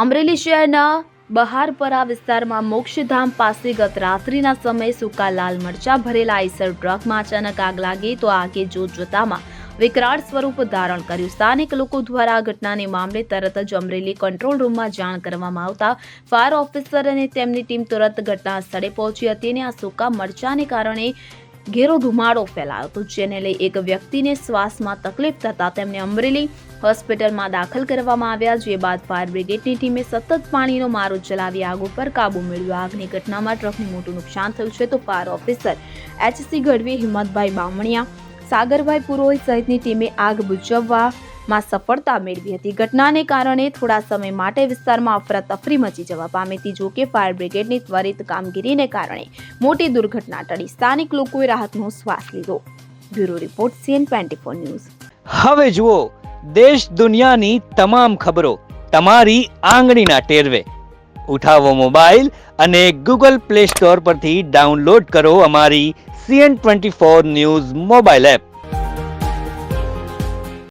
અમરેલી શહેરના બહારપરા વિસ્તારમાં મોક્ષધામ પાસે ગત રાત્રિના સમયે સૂકા લાલ મરચાં ભરેલા આઈસર ટ્રકમાં અચાનક આગ લાગી તો આગે જોતજોતામાં વિકરાળ સ્વરૂપ ધારણ કર્યું. સ્થાનિક લોકો દ્વારા આ ઘટનાને મામલે તરત જ અમરેલી કંટ્રોલ રૂમમાં જાણ કરવામાં આવતા ફાયર ઓફિસર અને તેમની ટીમ તુરંત ઘટના સ્થળે પહોંચી હતી અને આ સૂકા મરચાંને કારણે ઘેરો ધુમાડો ફેલાયો હતો, જેને લઈ એક વ્યક્તિને શ્વાસમાં તકલીફ થતા તેમને અમરેલી હોસ્પિટલમાં દાખલ કરવામાં આવ્યા. જે બાદ ફાયર બ્રિગેડની ટીમે સતત પાણીનો મારો ચલાવી આગ ઉપર કાબુ મેળવ્યો. આગની ઘટનામાં ટ્રકને મોટું નુકસાન થયું છે તો fire officer HC Gadhvi, Himmatbhai Bamaniya, Sagarbhai Purohit સહિતની ટીમે આગ બુઝાવવામાં સફળતા મેળવી હતી. ઘટનાને કારણે થોડા સમય માટે વિસ્તારમાં અફરાતફરી મચી જવા પામી હતી. જોકે ફાયર બ્રિગેડની ત્વરિત કામગીરીને કારણે મોટી દુર્ઘટના ટળી. સ્થાનિક લોકોએ રાહતનો શ્વાસ લીધો. Bureau report CN24 news. હવે જુઓ દેશ દુનિયાની તમામ ખબરો તમારી આંગળીના ટેરવે. ઉઠાવો મોબાઈલ અને Google Play Store પરથી ડાઉનલોડ કરો અમારી CN24 ન્યૂઝ મોબાઈલ એપ.